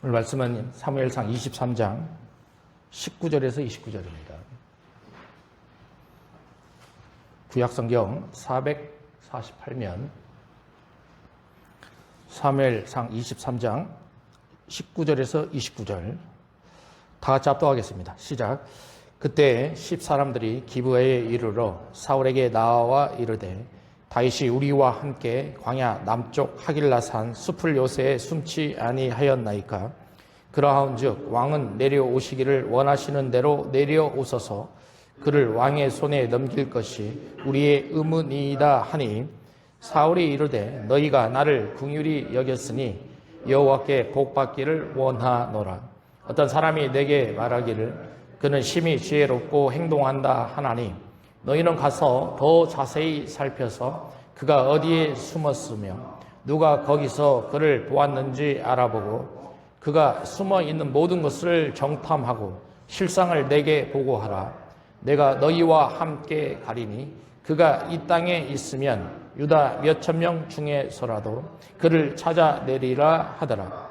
오늘 말씀은 사무엘상 23장 19절에서 29절입니다. 구약성경 448면 사무엘상 23장 19절에서 29절 다 같이 합독하겠습니다. 시작. 그때 10사람들이 기브아에 이르러 사울에게 나와 이르되 다윗이 우리와 함께 광야 남쪽 하길라산 숲을 요새에 숨지 아니하였나이까. 그러하온즉 왕은 내려오시기를 원하시는 대로 내려오소서. 그를 왕의 손에 넘길 것이 우리의 의문이다 하니 사울이 이르되 너희가 나를 긍휼히 여겼으니 여호와께 복받기를 원하노라. 어떤 사람이 내게 말하기를 그는 심히 지혜롭고 행동한다 하나니 너희는 가서 더 자세히 살펴서 그가 어디에 숨었으며 누가 거기서 그를 보았는지 알아보고 그가 숨어 있는 모든 것을 정탐하고 실상을 내게 보고하라. 내가 너희와 함께 가리니 그가 이 땅에 있으면 유다 몇천 명 중에서라도 그를 찾아내리라 하더라.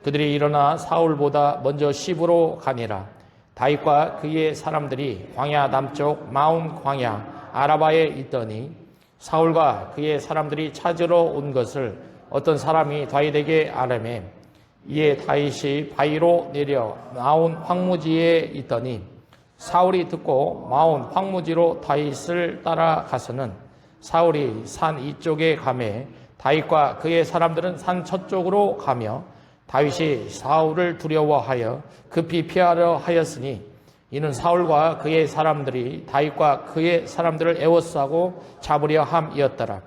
그들이 일어나 사울보다 먼저 시브로 가니라. 다윗과 그의 사람들이 광야 남쪽 마운 광야 아라바에 있더니 사울과 그의 사람들이 찾으러 온 것을 어떤 사람이 다윗에게 아뢰매 이에 다윗이 바위로 내려 마운 황무지에 있더니 사울이 듣고 마운 황무지로 다윗을 따라가서는 사울이 산 이쪽에 가매 다윗과 그의 사람들은 산 저쪽으로 가며 다윗이 사울을 두려워하여 급히 피하려 하였으니 이는 사울과 그의 사람들이 다윗과 그의 사람들을 애워싸고 잡으려 함이었더라.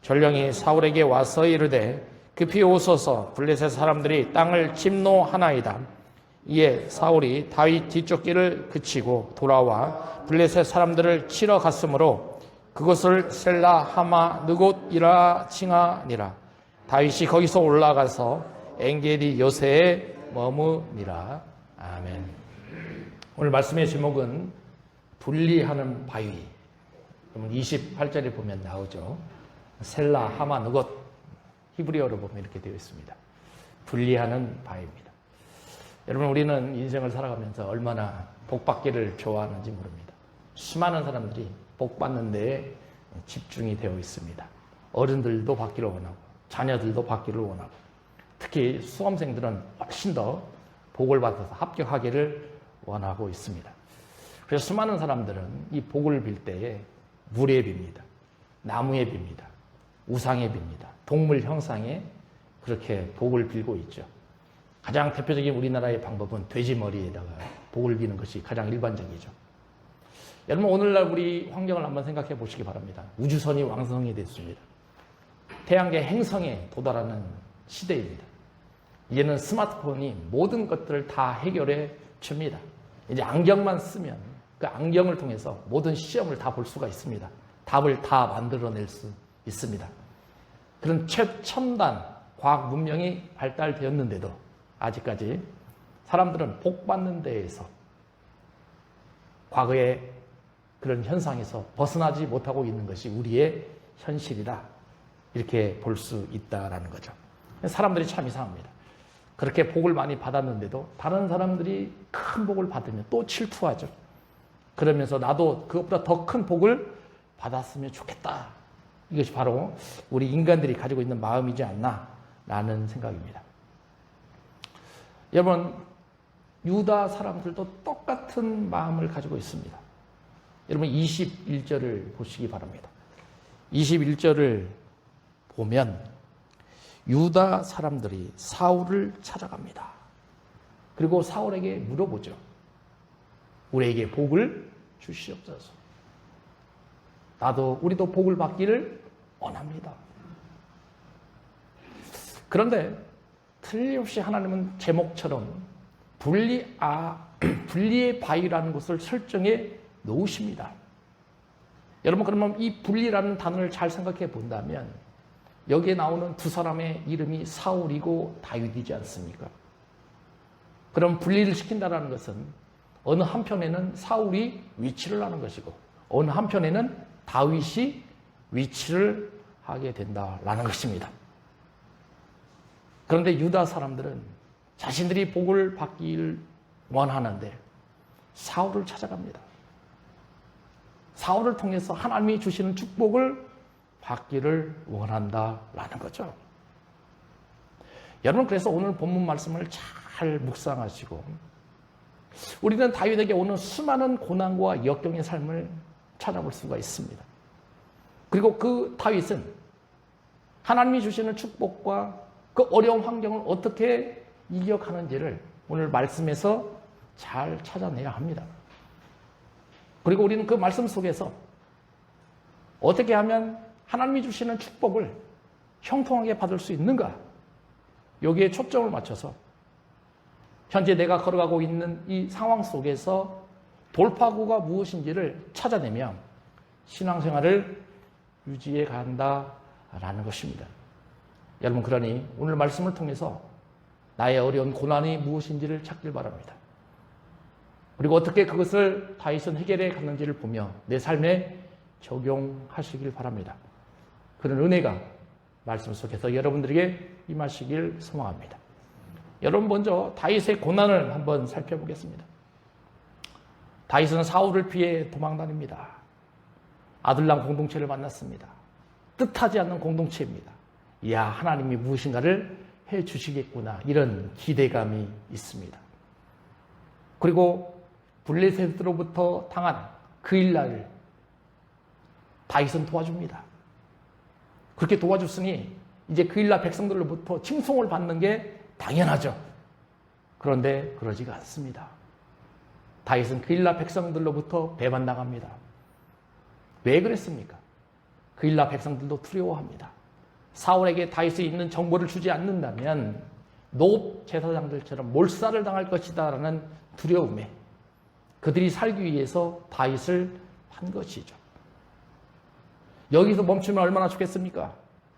전령이 사울에게 와서 이르되 급히 오소서. 블레셋 사람들이 땅을 침노하나이다. 이에 사울이 다윗 뒤쪽 길을 그치고 돌아와 블레셋 사람들을 치러 갔으므로 그것을 셀라 하마 느곳이라 칭하니라. 다윗이 거기서 올라가서 엔게디 요새에 머무니라. 아멘. 오늘 말씀의 제목은 분리하는 바위. 28절에 보면 나오죠. 셀라 하마 느곳. 히브리어로 보면 이렇게 되어 있습니다. 분리하는 바위입니다. 여러분, 우리는 인생을 살아가면서 얼마나 복받기를 좋아하는지 모릅니다. 수많은 사람들이 복받는 데에 집중이 되어 있습니다. 어른들도 받기를 원하고 자녀들도 받기를 원하고 특히 수험생들은 훨씬 더 복을 받아서 합격하기를 원하고 있습니다. 그래서 수많은 사람들은 이 복을 빌 때에 물에 빕니다. 나무에 빕니다. 우상에 빕니다. 동물 형상에 그렇게 복을 빌고 있죠. 가장 대표적인 우리나라의 방법은 돼지 머리에다가 복을 비는 것이 가장 일반적이죠. 여러분, 오늘날 우리 환경을 한번 생각해 보시기 바랍니다. 우주선이 왕성이 됐습니다. 태양계 행성에 도달하는 시대입니다. 이제는 스마트폰이 모든 것들을 다 해결해 줍니다. 이제 안경만 쓰면 그 안경을 통해서 모든 시험을 다 볼 수가 있습니다. 답을 다 만들어낼 수 있습니다. 그런 최첨단 과학 문명이 발달되었는데도 아직까지 사람들은 복 받는 데에서 과거의 그런 현상에서 벗어나지 못하고 있는 것이 우리의 현실이다. 이렇게 볼 수 있다라는 거죠. 사람들이 참 이상합니다. 그렇게 복을 많이 받았는데도 다른 사람들이 큰 복을 받으면 또 질투하죠. 그러면서 나도 그것보다 더 큰 복을 받았으면 좋겠다. 이것이 바로 우리 인간들이 가지고 있는 마음이지 않나라는 생각입니다. 여러분, 유다 사람들도 똑같은 마음을 가지고 있습니다. 여러분, 21절을 보시기 바랍니다. 21절을 보면 유다 사람들이 사울을 찾아갑니다. 그리고 사울에게 물어보죠. 우리에게 복을 주시옵소서. 우리도 복을 받기를 원합니다. 그런데 틀림없이 하나님은 제목처럼 분리의 바위라는 것을 설정해 놓으십니다. 여러분, 그러면 이 분리라는 단어를 잘 생각해 본다면 여기에 나오는 두 사람의 이름이 사울이고 다윗이지 않습니까? 그럼 분리를 시킨다는 것은 어느 한편에는 사울이 위치를 하는 것이고 어느 한편에는 다윗이 위치를 하게 된다라는 것입니다. 그런데 유다 사람들은 자신들이 복을 받기를 원하는데 사울을 찾아갑니다. 사울을 통해서 하나님이 주시는 축복을 받기를 원한다라는 거죠. 여러분, 그래서 오늘 본문 말씀을 잘 묵상하시고 우리는 다윗에게 오는 수많은 고난과 역경의 삶을 찾아볼 수가 있습니다. 그리고 그 다윗은 하나님이 주시는 축복과 그 어려운 환경을 어떻게 이겨가는지를 오늘 말씀에서 잘 찾아내야 합니다. 그리고 우리는 그 말씀 속에서 어떻게 하면 하나님이 주시는 축복을 형통하게 받을 수 있는가? 여기에 초점을 맞춰서 현재 내가 걸어가고 있는 이 상황 속에서 돌파구가 무엇인지를 찾아내며 신앙생활을 유지해 간다라는 것입니다. 여러분, 그러니 오늘 말씀을 통해서 나의 어려운 고난이 무엇인지를 찾길 바랍니다. 그리고 어떻게 그것을 다윗은 해결해 갔는지를 보며 내 삶에 적용하시길 바랍니다. 그런 은혜가 말씀 속에서 여러분들에게 임하시길 소망합니다. 여러분, 먼저 다윗의 고난을 한번 살펴보겠습니다. 다윗은 사울을 피해 도망다닙니다. 아둘람 공동체를 만났습니다. 뜻하지 않는 공동체입니다. 이야, 하나님이 무엇인가를 해 주시겠구나, 이런 기대감이 있습니다. 그리고 블레셋으로부터 당한 그 일날을 다윗은 도와줍니다. 그렇게 도와줬으니 이제 그 일날 백성들로부터 칭송을 받는 게 당연하죠. 그런데 그러지가 않습니다. 다윗은 그 일날 백성들로부터 배반당합니다. 왜 그랬습니까? 그 일날 백성들도 두려워합니다. 사울에게 다윗이 있는 정보를 주지 않는다면 노업 제사장들처럼 몰살을 당할 것이다 라는 두려움에 그들이 살기 위해서 다윗을 한 것이죠. 여기서 멈추면 얼마나 좋겠습니까?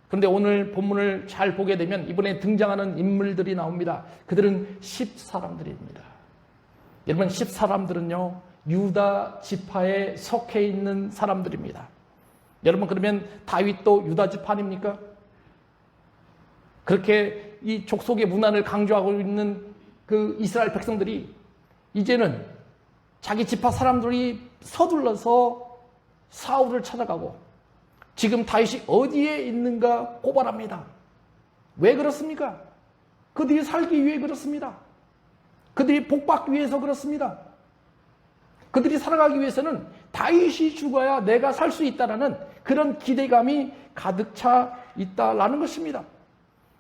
그런데 오늘 본문을 잘 보게 되면 이번에 등장하는 인물들이 나옵니다. 그들은 10사람들입니다. 여러분, 10사람들은요 유다 지파에 속해 있는 사람들입니다. 여러분, 그러면 다윗도 유다 지파 아닙니까? 그렇게 이 족속의 문화를 강조하고 있는 그 이스라엘 백성들이 이제는 자기 지파 사람들이 서둘러서 사울을 찾아가고 지금 다윗이 어디에 있는가 고발합니다. 왜 그렇습니까? 그들이 살기 위해 그렇습니다. 그들이 복받기 위해서 그렇습니다. 그들이 살아가기 위해서는 다윗이 죽어야 내가 살 수 있다라는 그런 기대감이 가득 차 있다라는 것입니다.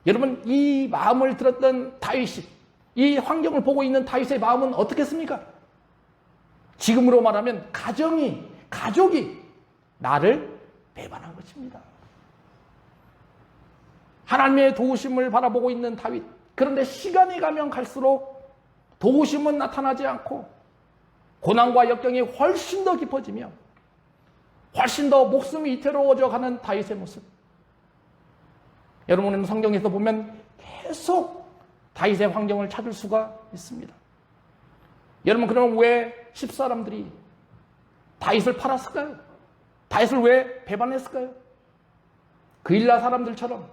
여러분, 이 마음을 들었던 다윗이, 이 환경을 보고 있는 다윗의 마음은 어떻겠습니까? 지금으로 말하면 가족이 나를 배반한 것입니다. 하나님의 도우심을 바라보고 있는 다윗. 그런데 시간이 가면 갈수록 도우심은 나타나지 않고 고난과 역경이 훨씬 더 깊어지며 훨씬 더 목숨이 위태로워져 가는 다윗의 모습. 여러분은 성경에서 보면 계속 다윗의 환경을 찾을 수가 있습니다. 여러분, 그럼 왜 10사람들이 다윗을 팔았을까요? 다윗을 왜 배반했을까요? 그 일라 사람들처럼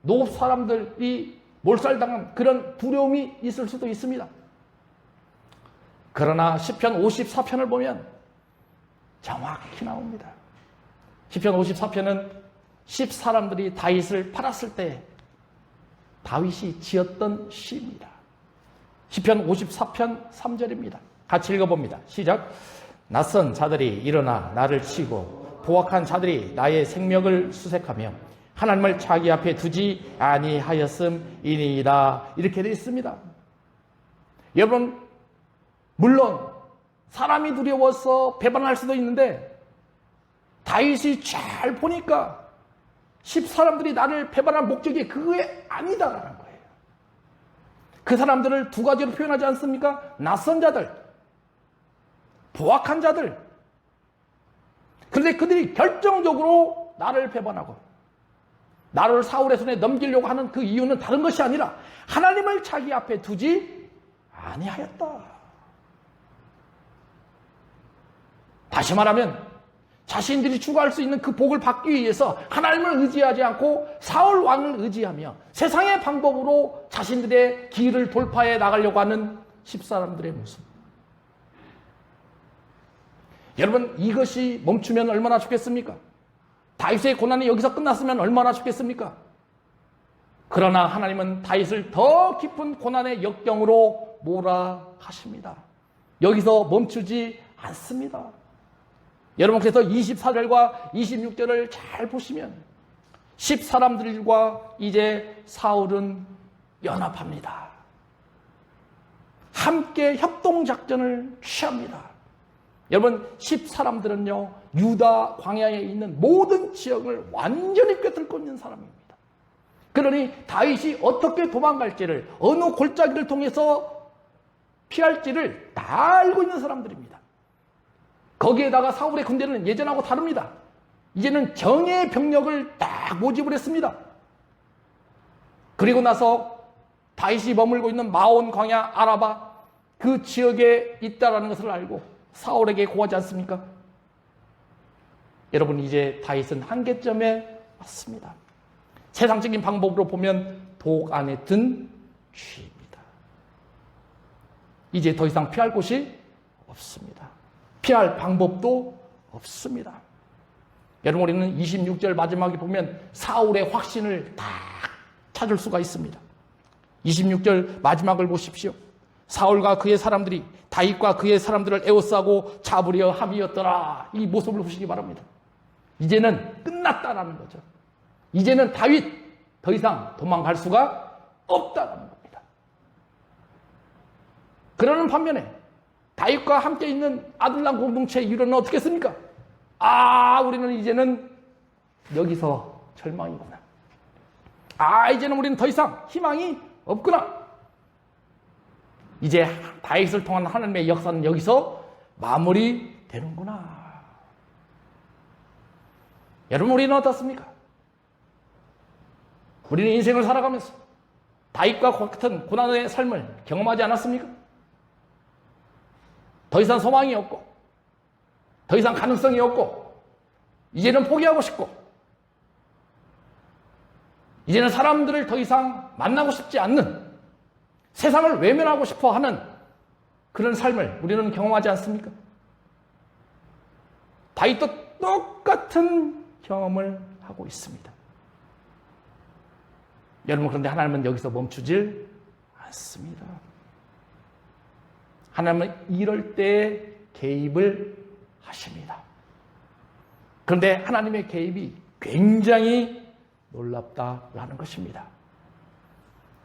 노업 사람들이 몰살당한 그런 두려움이 있을 수도 있습니다. 그러나 시편 54편을 보면 정확히 나옵니다. 시편 54편은 10사람들이 다윗을 팔았을 때 다윗이 지었던 시입니다. 시편 54편 3절입니다. 같이 읽어봅니다. 시작. 낯선 자들이 일어나 나를 치고 포악한 자들이 나의 생명을 수색하며 하나님을 자기 앞에 두지 아니하였음이니이다. 이렇게 되어 있습니다. 여러분, 물론 사람이 두려워서 배반할 수도 있는데 다윗이 잘 보니까 10사람들이 나를 배반한 목적이 그게 아니다라는 거예요. 그 사람들을 두 가지로 표현하지 않습니까? 낯선 자들, 포악한 자들. 그런데 그들이 결정적으로 나를 배반하고 나를 사울의 손에 넘기려고 하는 그 이유는 다른 것이 아니라 하나님을 자기 앞에 두지 아니하였다. 다시 말하면 자신들이 추구할 수 있는 그 복을 받기 위해서 하나님을 의지하지 않고 사울 왕을 의지하며 세상의 방법으로 자신들의 길을 돌파해 나가려고 하는 십사람들의 모습. 여러분, 이것이 멈추면 얼마나 좋겠습니까? 다윗의 고난이 여기서 끝났으면 얼마나 좋겠습니까? 그러나 하나님은 다윗을 더 깊은 고난의 역경으로 몰아가십니다. 여기서 멈추지 않습니다. 여러분, 그래서 24절과 26절을 잘 보시면 10사람들과 이제 사울은 연합합니다. 함께 협동작전을 취합니다. 여러분, 10사람들은요 유다 광야에 있는 모든 지역을 완전히 꿰뚫고 있는 사람입니다. 그러니 다윗이 어떻게 도망갈지를, 어느 골짜기를 통해서 피할지를 다 알고 있는 사람들입니다. 거기에다가 사울의 군대는 예전하고 다릅니다. 이제는 정예의 병력을 딱 모집을 했습니다. 그리고 나서 다윗이 머물고 있는 마온 광야 아라바 그 지역에 있다라는 것을 알고 사울에게 고하지 않습니까? 여러분, 이제 다윗은 한계점에 왔습니다. 세상적인 방법으로 보면 독 안에 든 쥐입니다. 이제 더 이상 피할 곳이 없습니다. 피할 방법도 없습니다. 여러분, 우리는 26절 마지막에 보면 사울의 확신을 다 찾을 수가 있습니다. 26절 마지막을 보십시오. 사울과 그의 사람들이 다윗과 그의 사람들을 에워싸고 잡으려 함이었더라. 이 모습을 보시기 바랍니다. 이제는 끝났다라는 거죠. 이제는 다윗 더 이상 도망갈 수가 없다라는 겁니다. 그러는 반면에 다윗과 함께 있는 아둘람 공동체의 유료는 어떻게 했습니까? 우리는 이제는 여기서 절망이구나. 이제는 우리는 더 이상 희망이 없구나. 이제 다윗을 통한 하나님의 역사는 여기서 마무리되는구나. 여러분, 우리는 어떻습니까? 우리는 인생을 살아가면서 다윗과 같은 고난의 삶을 경험하지 않았습니까? 더 이상 소망이 없고, 더 이상 가능성이 없고, 이제는 포기하고 싶고, 이제는 사람들을 더 이상 만나고 싶지 않는, 세상을 외면하고 싶어 하는 그런 삶을 우리는 경험하지 않습니까? 다윗도 똑같은 경험을 하고 있습니다. 여러분, 그런데 하나님은 여기서 멈추질 않습니다. 하나님은 이럴 때 개입을 하십니다. 그런데 하나님의 개입이 굉장히 놀랍다라는 것입니다.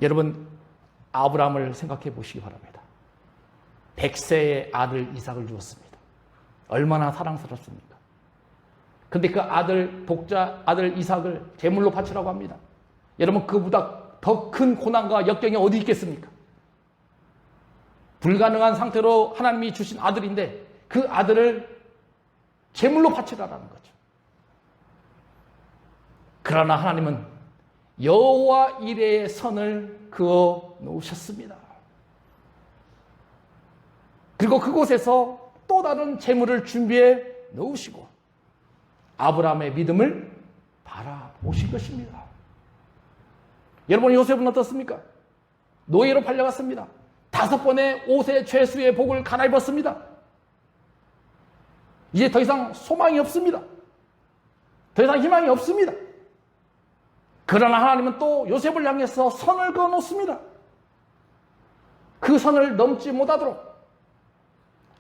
여러분, 아브라함을 생각해 보시기 바랍니다. 100세의 아들 이삭을 주었습니다. 얼마나 사랑스럽습니까? 근데 그 독자 아들 이삭을 제물로 바치라고 합니다. 여러분, 그보다 더 큰 고난과 역경이 어디 있겠습니까? 불가능한 상태로 하나님이 주신 아들인데 그 아들을 제물로 바치라라는 거죠. 그러나 하나님은 여호와 이레의 선을 그어 놓으셨습니다. 그리고 그곳에서 또 다른 제물을 준비해 놓으시고 아브라함의 믿음을 바라보신 것입니다. 여러분, 요셉은 어떻습니까? 노예로 팔려갔습니다. 5번의 옷의 죄수의 복을 갈아입었습니다. 이제 더 이상 소망이 없습니다. 더 이상 희망이 없습니다. 그러나 하나님은 또 요셉을 향해서 선을 그어 놓습니다. 그 선을 넘지 못하도록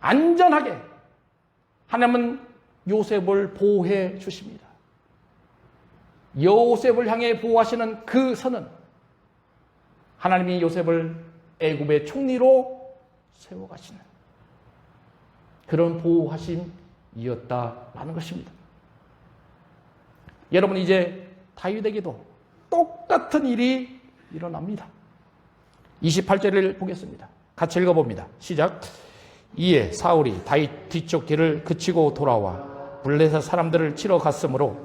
안전하게 하나님은 요셉을 보호해 주십니다. 요셉을 향해 보호하시는 그 선은 하나님이 요셉을 애굽의 총리로 세워가시는 그런 보호하심이었다라는 것입니다. 여러분, 이제 다윗에게도 똑같은 일이 일어납니다. 28절을 보겠습니다. 같이 읽어봅니다. 시작. 이에 사울이 다윗 뒤쪽 길을 그치고 돌아와 블레셋 사람들을 치러 갔으므로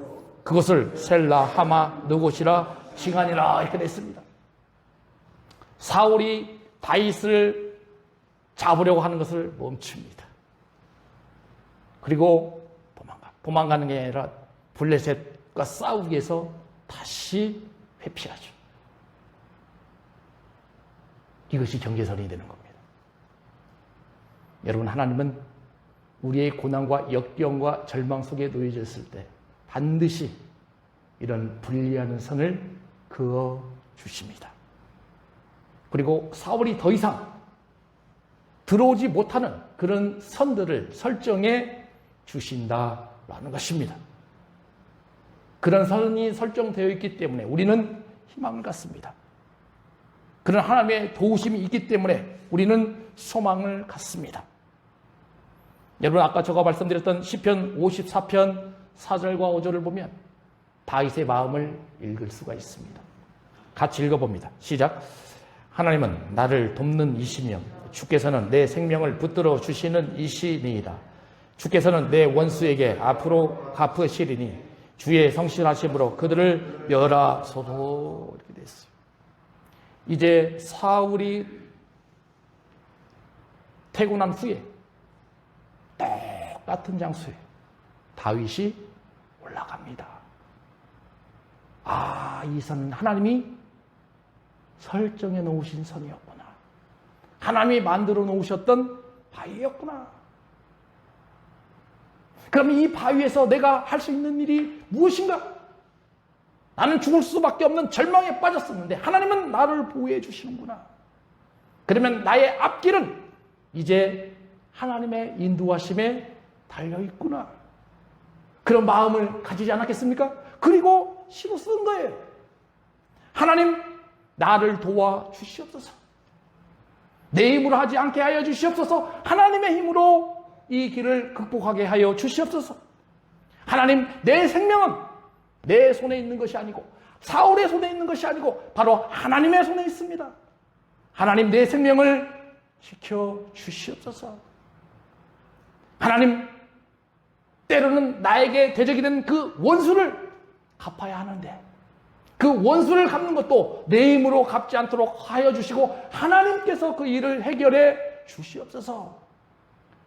그것을 셀라 하마 느곳이라 칭하니라 이렇게 됐습니다. 사울이 다윗을 잡으려고 하는 것을 멈춥니다. 그리고 도망갑니다. 도망가는 게 아니라 블레셋과 싸우기 위해서 다시 회피하죠. 이것이 경계선이 되는 겁니다. 여러분, 하나님은 우리의 고난과 역경과 절망 속에 놓여졌을 때 반드시 이런 분리하는 선을 그어 주십니다. 그리고 사울이 더 이상 들어오지 못하는 그런 선들을 설정해 주신다라는 것입니다. 그런 선이 설정되어 있기 때문에 우리는 희망을 갖습니다. 그런 하나님의 도우심이 있기 때문에 우리는 소망을 갖습니다. 여러분, 아까 제가 말씀드렸던 시편 54편 4절과 5절을 보면 다윗의 마음을 읽을 수가 있습니다. 같이 읽어봅니다. 시작. 하나님은 나를 돕는 이시며 주께서는 내 생명을 붙들어 주시는 이시니이다. 주께서는 내 원수에게 앞으로 갚으시리니 주의 성실하심으로 그들을 멸하소서. 이렇게 됐어요. 이제 사울이 퇴군한 후에 똑같은 장소에 다윗이 올라갑니다. 아, 이 선은 하나님이 설정해 놓으신 선이었구나. 하나님이 만들어 놓으셨던 바위였구나. 그럼 이 바위에서 내가 할 수 있는 일이 무엇인가? 나는 죽을 수밖에 없는 절망에 빠졌었는데 하나님은 나를 보호해 주시는구나. 그러면 나의 앞길은 이제 하나님의 인도하심에 달려있구나. 그런 마음을 가지지 않았겠습니까? 그리고 시로 쓴 거예요. 하나님, 나를 도와 주시옵소서. 내 힘으로 하지 않게 하여 주시옵소서. 하나님의 힘으로 이 길을 극복하게 하여 주시옵소서. 하나님, 내 생명은 내 손에 있는 것이 아니고 사울의 손에 있는 것이 아니고 바로 하나님의 손에 있습니다. 하나님, 내 생명을 지켜 주시옵소서. 하나님, 때로는 나에게 대적이 된 그 원수를 갚아야 하는데 그 원수를 갚는 것도 내 힘으로 갚지 않도록 하여 주시고 하나님께서 그 일을 해결해 주시옵소서.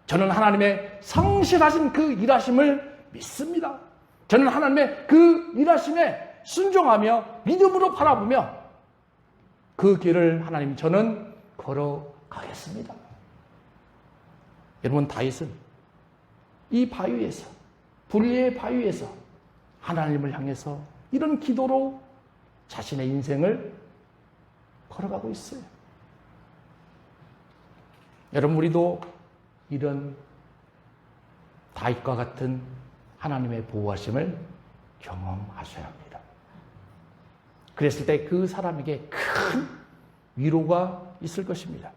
저는 하나님의 성실하신 그 일하심을 믿습니다. 저는 하나님의 그 일하심에 순종하며 믿음으로 바라보며 그 길을 하나님 저는 걸어가겠습니다. 여러분, 다윗은 이 바위에서, 불리의 바위에서 하나님을 향해서 이런 기도로 자신의 인생을 걸어가고 있어요. 여러분, 우리도 이런 다윗과 같은 하나님의 보호하심을 경험하셔야 합니다. 그랬을 때 그 사람에게 큰 위로가 있을 것입니다.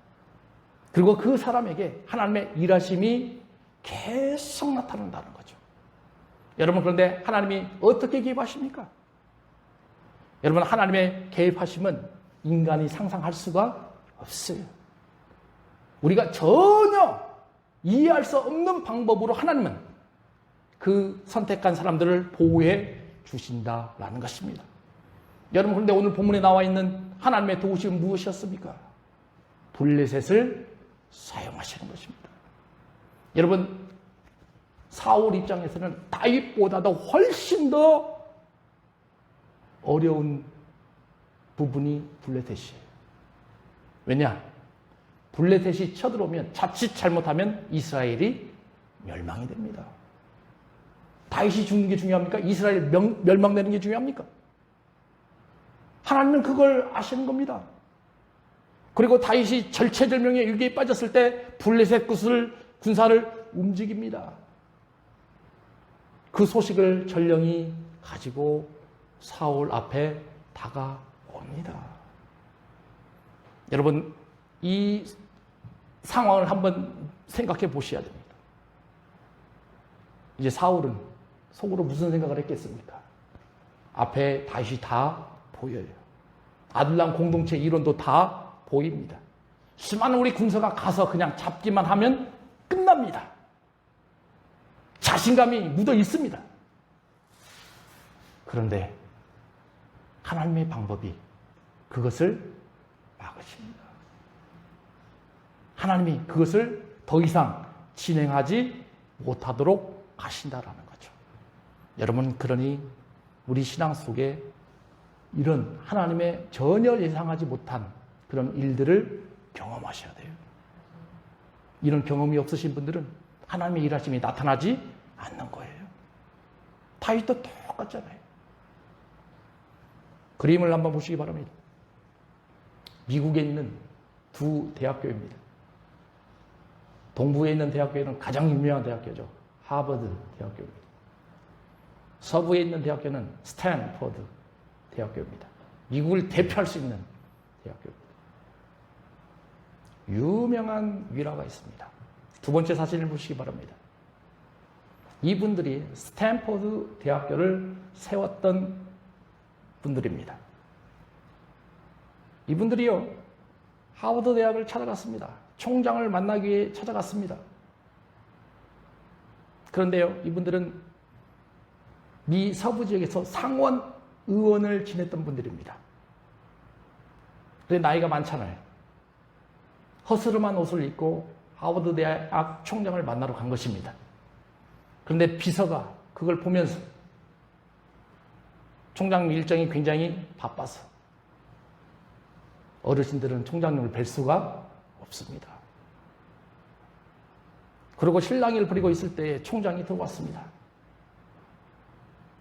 그리고 그 사람에게 하나님의 일하심이 계속 나타난다는 거죠. 여러분, 그런데 하나님이 어떻게 개입하십니까? 여러분, 하나님의 개입하심은 인간이 상상할 수가 없어요. 우리가 전혀 이해할 수 없는 방법으로 하나님은 그 선택한 사람들을 보호해 주신다라는 것입니다. 여러분, 그런데 오늘 본문에 나와 있는 하나님의 도우심은 무엇이었습니까? 블레셋을 사용하시는 것입니다. 여러분, 사울 입장에서는 다윗보다도 훨씬 더 어려운 부분이 블레셋이에요. 왜냐? 블레셋이 쳐들어오면 자칫 잘못하면 이스라엘이 멸망이 됩니다. 다윗이 죽는 게 중요합니까? 이스라엘 멸망되는 게 중요합니까? 하나님은 그걸 아시는 겁니다. 그리고 다윗이 절체절명의 위기에 빠졌을 때 블레셋 군사를 움직입니다. 그 소식을 전령이 가지고 사울 앞에 다가옵니다. 여러분, 이 상황을 한번 생각해 보셔야 됩니다. 이제 사울은 속으로 무슨 생각을 했겠습니까? 앞에 다윗이 다 보여요. 아둘람 공동체 이론도 다 보입니다. 수많은 우리 군사가 가서 그냥 잡기만 하면 끝납니다. 자신감이 묻어 있습니다. 그런데 하나님의 방법이 그것을 막으십니다. 하나님이 그것을 더 이상 진행하지 못하도록 하신다라는 거죠. 여러분, 그러니 우리 신앙 속에 이런 하나님의 전혀 예상하지 못한 그런 일들을 경험하셔야 돼요. 이런 경험이 없으신 분들은 하나님의 일하심이 나타나지 않는 거예요. 다윗도 똑같잖아요. 그림을 한번 보시기 바랍니다. 미국에 있는 두 대학교입니다. 동부에 있는 대학교는 가장 유명한 대학교죠. 하버드 대학교입니다. 서부에 있는 대학교는 스탠포드 대학교입니다. 미국을 대표할 수 있는 대학교입니다. 유명한 일화가 있습니다. 두 번째 사진을 보시기 바랍니다. 이분들이 스탠포드 대학교를 세웠던 분들입니다. 이분들이요, 하버드 대학을 찾아갔습니다. 총장을 만나기 위해 찾아갔습니다. 그런데요, 이분들은 미 서부 지역에서 상원 의원을 지냈던 분들입니다. 그런데 나이가 많잖아요. 허스름한 옷을 입고 하버드 대학 총장을 만나러 간 것입니다. 그런데 비서가 그걸 보면서 총장 일정이 굉장히 바빠서 어르신들은 총장님을 뵐 수가 없습니다. 그리고 실랑이를 벌이고 있을 때 총장이 들어왔습니다.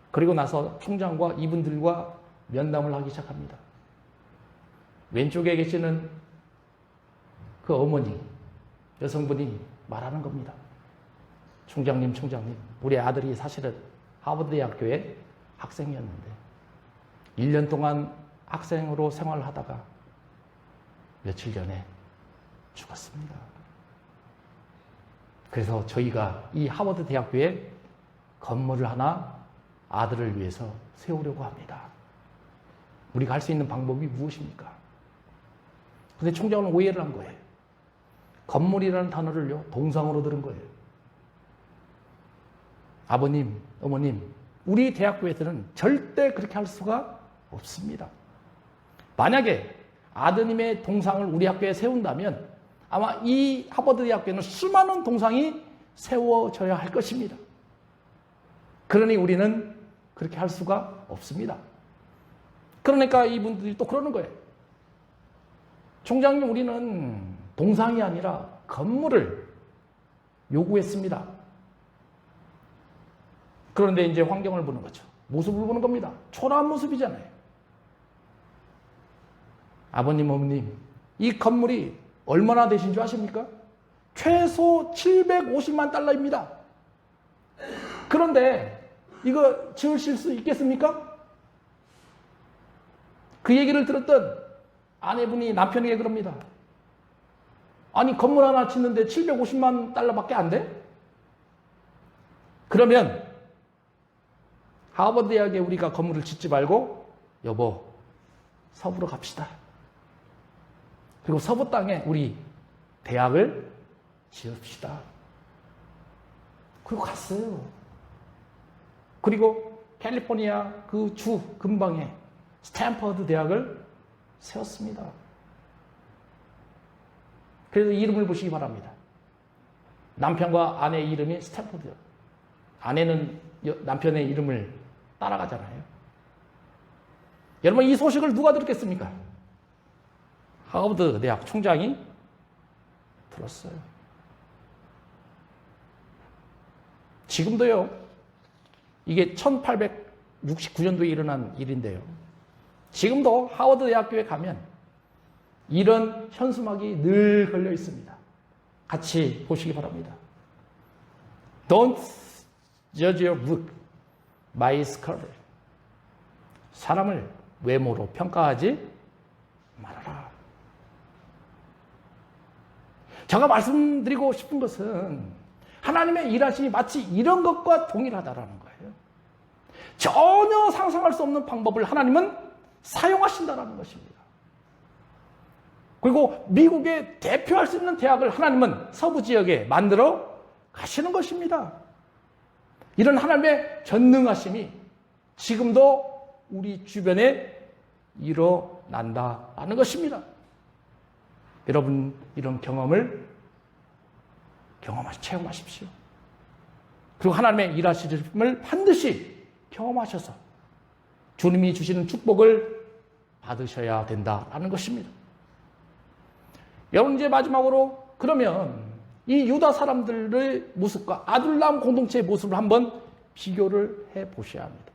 그리고 나서 총장과 이분들과 면담을 하기 시작합니다. 왼쪽에 계시는 그 어머니, 여성분이 말하는 겁니다. 총장님, 우리 아들이 사실은 하버드 대학교의 학생이었는데 1년 동안 학생으로 생활을 하다가 며칠 전에 죽었습니다. 그래서 저희가 이 하버드 대학교에 건물을 하나 아들을 위해서 세우려고 합니다. 우리가 할 수 있는 방법이 무엇입니까? 근데 총장은 오해를 한 거예요. 건물이라는 단어를요, 동상으로 들은 거예요. 아버님, 어머님, 우리 대학교에서는 절대 그렇게 할 수가 없습니다. 만약에 아드님의 동상을 우리 학교에 세운다면 아마 이 하버드 대학교에는 수많은 동상이 세워져야 할 것입니다. 그러니 우리는 그렇게 할 수가 없습니다. 그러니까 이분들이 또 그러는 거예요. 총장님, 우리는 동상이 아니라 건물을 요구했습니다. 그런데 이제 환경을 보는 거죠. 모습을 보는 겁니다. 초라한 모습이잖아요. 아버님, 어머님, 이 건물이 얼마나 되신 줄 아십니까? 최소 750만 달러입니다. 그런데 이거 지으실 수 있겠습니까? 그 얘기를 들었던 아내분이 남편에게 그럽니다. 아니, 건물 하나 짓는데 750만 달러밖에 안 돼? 그러면 하버드 대학에 우리가 건물을 짓지 말고 여보, 서부로 갑시다. 그리고 서부 땅에 우리 대학을 지읍시다. 그리고 갔어요. 그리고 캘리포니아 그 주 근방에 스탠퍼드 대학을 세웠습니다. 그래서 이름을 보시기 바랍니다. 남편과 아내 이름이 스탠퍼드. 아내는 남편의 이름을 따라가잖아요. 여러분, 이 소식을 누가 들었겠습니까? 하버드 대학 총장이 들었어요. 지금도요, 이게 1869년도에 일어난 일인데요. 지금도 하버드 대학교에 가면 이런 현수막이 늘 걸려 있습니다. 같이 보시기 바랍니다. Don't judge your book by its cover. 사람을 외모로 평가하지 말아라. 제가 말씀드리고 싶은 것은 하나님의 일하심이 마치 이런 것과 동일하다라는 거예요. 전혀 상상할 수 없는 방법을 하나님은 사용하신다라는 것입니다. 그리고 미국에 대표할 수 있는 대학을 하나님은 서부 지역에 만들어 가시는 것입니다. 이런 하나님의 전능하심이 지금도 우리 주변에 일어난다라는 것입니다. 여러분, 이런 경험을 체험하십시오. 그리고 하나님의 일하심을 반드시 경험하셔서 주님이 주시는 축복을 받으셔야 된다라는 것입니다. 여러분, 이제 마지막으로 그러면 이 유다 사람들의 모습과 아둘람 공동체의 모습을 한번 비교를 해 보셔야 합니다.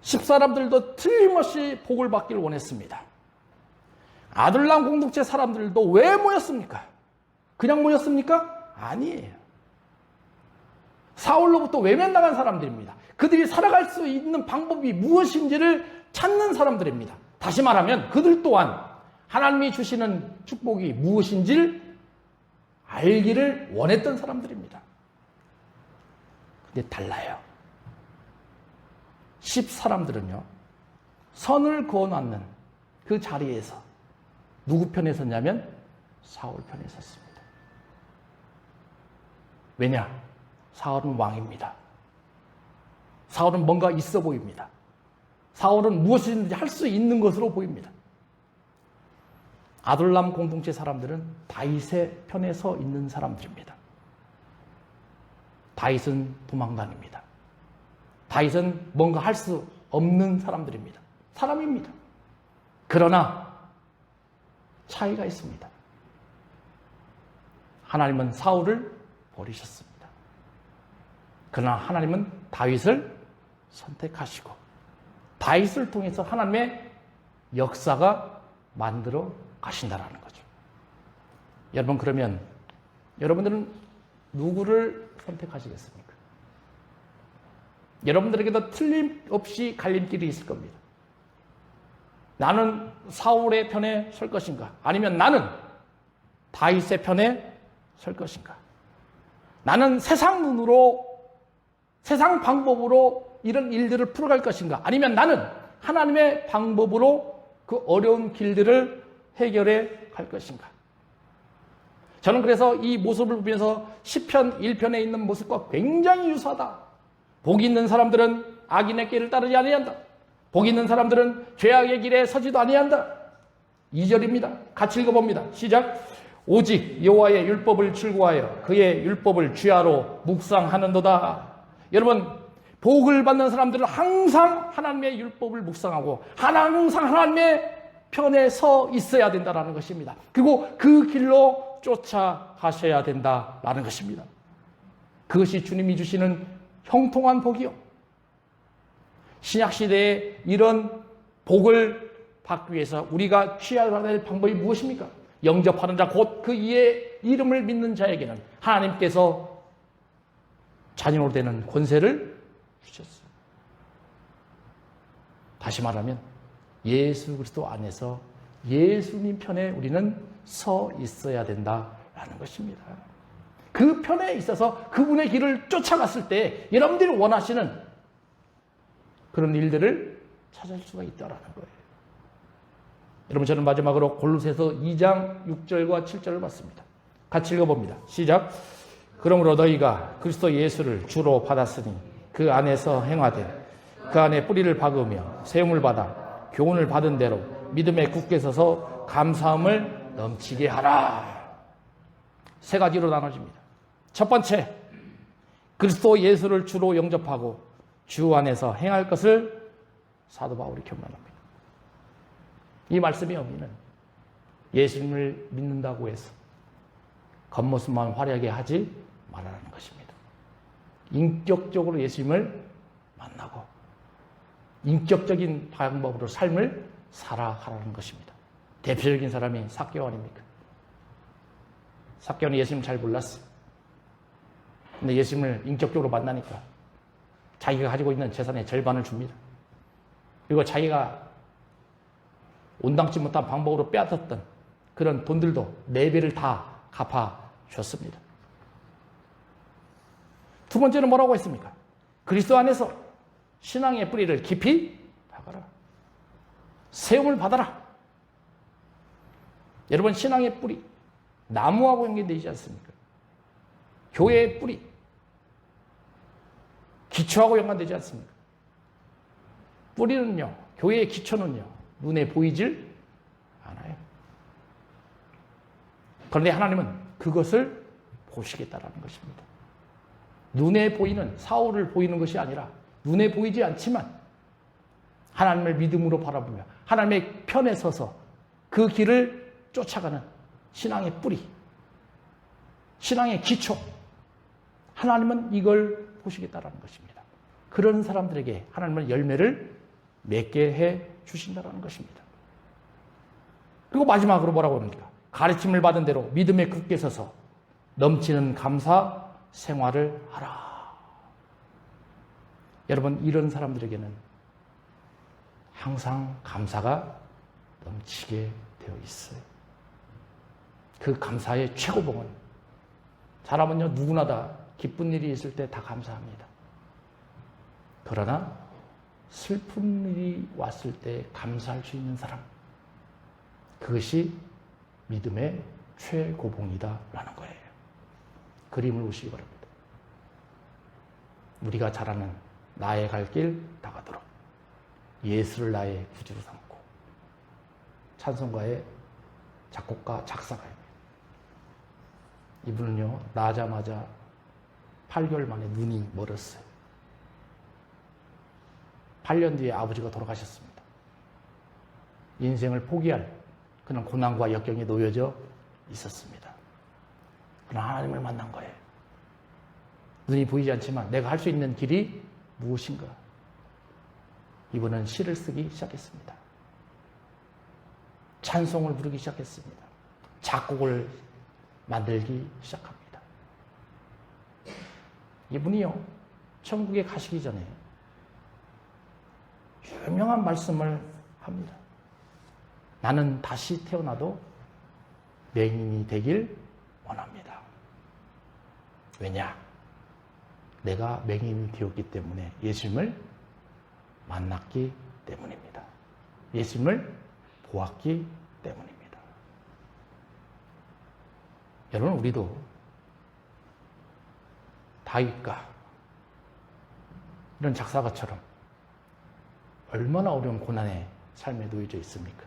10사람들도 틀림없이 복을 받기를 원했습니다. 아둘람 공동체 사람들도 왜 모였습니까? 그냥 모였습니까? 아니에요. 사울로부터 외면당한 사람들입니다. 그들이 살아갈 수 있는 방법이 무엇인지를 찾는 사람들입니다. 다시 말하면 그들 또한 하나님이 주시는 축복이 무엇인지를 알기를 원했던 사람들입니다. 근데 달라요. 10사람들은요, 선을 그어놨는 그 자리에서 누구 편에 섰냐면 사울 편에 섰습니다. 왜냐? 사울은 왕입니다. 사울은 뭔가 있어 보입니다. 사울은 무엇이든지 할 수 있는 것으로 보입니다. 아둘람 공동체 사람들은 다윗의 편에 서 있는 사람들입니다. 다윗은 도망다닙니다. 다윗은 뭔가 할 수 없는 사람들입니다. 사람입니다. 그러나 차이가 있습니다. 하나님은 사울을 버리셨습니다. 그러나 하나님은 다윗을 선택하시고 다윗을 통해서 하나님의 역사가 만들어 가신다라는 거죠. 여러분, 그러면 여러분들은 누구를 선택하시겠습니까? 여러분들에게도 틀림없이 갈림길이 있을 겁니다. 나는 사울의 편에 설 것인가? 아니면 나는 다윗의 편에 설 것인가? 나는 세상 눈으로, 세상 방법으로 이런 일들을 풀어갈 것인가? 아니면 나는 하나님의 방법으로 그 어려운 길들을 해결해 갈 것인가? 저는 그래서 이 모습을 보면서 시편 1편에 있는 모습과 굉장히 유사하다. 복 있는 사람들은 악인의 길을 따르지 아니한다. 복 있는 사람들은 죄악의 길에 서지도 아니한다. 2절입니다. 같이 읽어봅니다. 시작. 오직 여호와의 율법을 즐거워하여 그의 율법을 주야로 묵상하는도다. 여러분, 복을 받는 사람들은 항상 하나님의 율법을 묵상하고 항상 하나님의 편에 서 있어야 된다는 것입니다. 그리고 그 길로 쫓아가셔야 된다는 것입니다. 그것이 주님이 주시는 형통한 복이요. 신약시대에 이런 복을 받기 위해서 우리가 취해야 될 방법이 무엇입니까? 영접하는 자, 곧 그 이의 이름을 믿는 자에게는 하나님께서 자녀로 되는 권세를 주셨어요. 다시 말하면 예수 그리스도 안에서 예수님 편에 우리는 서 있어야 된다라는 것입니다. 그 편에 있어서 그분의 길을 쫓아갔을 때 여러분들이 원하시는 그런 일들을 찾을 수가 있다라는 거예요. 여러분, 저는 마지막으로 골로새서 2장 6절과 7절을 봤습니다. 같이 읽어봅니다. 시작. 그러므로 너희가 그리스도 예수를 주로 받았으니 그 안에서 행하되 그 안에 뿌리를 박으며 세움을 받아 교훈을 받은 대로 믿음에 굳게 서서 감사함을 넘치게 하라. 세 가지로 나눠집니다. 첫 번째, 그리스도 예수를 주로 영접하고 주 안에서 행할 것을 사도 바울이 교훈합니다. 이 말씀의 의미는 예수님을 믿는다고 해서 겉모습만 화려하게 하지 말라는 것입니다. 인격적으로 예수님을 만나고 인격적인 방법으로 삶을 살아가라는 것입니다. 대표적인 사람이 삭개오 아닙니까? 삭개오는 예수님을 잘 몰랐어요. 근데 예수님을 인격적으로 만나니까 자기가 가지고 있는 재산의 절반을 줍니다. 그리고 자기가 온당치 못한 방법으로 빼앗았던 그런 돈들도 4배를 다 갚아줬습니다. 두 번째는 뭐라고 했습니까? 그리스도 안에서 신앙의 뿌리를 깊이 박아라. 세움을 받아라. 여러분, 신앙의 뿌리, 나무하고 연결되지 않습니까? 교회의 뿌리, 기초하고 연관되지 않습니까? 뿌리는요, 교회의 기초는요, 눈에 보이질 않아요. 그런데 하나님은 그것을 보시겠다라는 것입니다. 눈에 보이는, 사울을 보이는 것이 아니라 눈에 보이지 않지만 하나님을 믿음으로 바라보며 하나님의 편에 서서 그 길을 쫓아가는 신앙의 뿌리, 신앙의 기초, 하나님은 이걸 보시겠다라는 것입니다. 그런 사람들에게 하나님은 열매를 맺게 해 주신다는 것입니다. 그리고 마지막으로 뭐라고 합니까? 가르침을 받은 대로 믿음에 굳게 서서 넘치는 감사 생활을 하라. 여러분, 이런 사람들에게는 항상 감사가 넘치게 되어 있어요. 그 감사의 최고봉은, 사람은요 누구나 다 기쁜 일이 있을 때 다 감사합니다. 그러나 슬픈 일이 왔을 때 감사할 수 있는 사람, 그것이 믿음의 최고봉이다라는 거예요. 그림을 보시기 바랍니다. 우리가 잘 아는 나의 갈 길 다가도록 예수를 나의 구주로 삼고, 찬송가의 작곡가 작사가입니다. 이분은요 나자마자 8개월 만에 눈이 멀었어요. 8년 뒤에 아버지가 돌아가셨습니다. 인생을 포기할 그런 고난과 역경에 놓여져 있었습니다. 그러나 하나님을 만난 거예요. 눈이 보이지 않지만 내가 할 수 있는 길이 무엇인가? 이분은 시를 쓰기 시작했습니다. 찬송을 부르기 시작했습니다. 작곡을 만들기 시작합니다. 이분이요 천국에 가시기 전에 유명한 말씀을 합니다. 나는 다시 태어나도 맹인이 되길 원합니다. 왜냐? 내가 맹인이 되었기 때문에, 예수님을 만났기 때문입니다. 예수님을 보았기 때문입니다. 여러분, 우리도 다윗과 이런 작사가처럼 얼마나 어려운 고난의 삶에 놓여져 있습니까?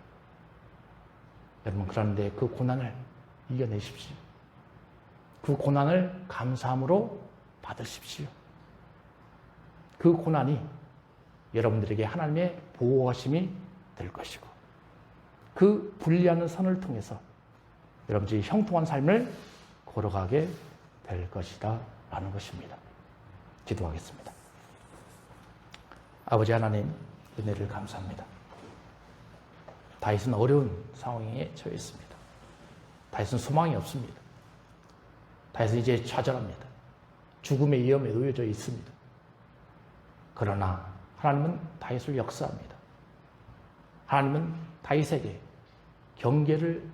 여러분, 그런데 그 고난을 이겨내십시오. 그 고난을 감사함으로 받으십시오. 그 고난이 여러분들에게 하나님의 보호하심이 될 것이고, 그 분리하는 선을 통해서 여러분들이 형통한 삶을 걸어가게 될 것이다 라는 것입니다. 기도하겠습니다. 아버지 하나님, 은혜를 감사합니다. 다윗은 어려운 상황에 처해 있습니다. 다윗은 소망이 없습니다. 다윗은 이제 좌절합니다. 죽음의 위험에 놓여져 있습니다. 그러나 하나님은 다윗을 역사합니다. 하나님은 다윗에게 경계를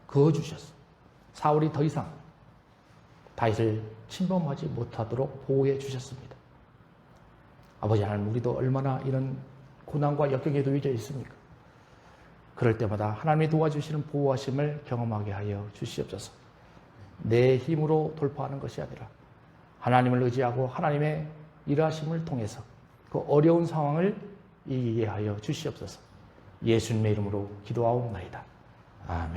그어주셨습니다. 사울이 더 이상 다윗을 침범하지 못하도록 보호해 주셨습니다. 아버지 하나님, 우리도 얼마나 이런 고난과 역경에 놓여져 있습니까? 그럴 때마다 하나님이 도와주시는 보호하심을 경험하게 하여 주시옵소서. 내 힘으로 돌파하는 것이 아니라 하나님을 의지하고 하나님의 일하심을 통해서 그 어려운 상황을 이기게 하여 주시옵소서. 예수님의 이름으로 기도하옵나이다. 아멘.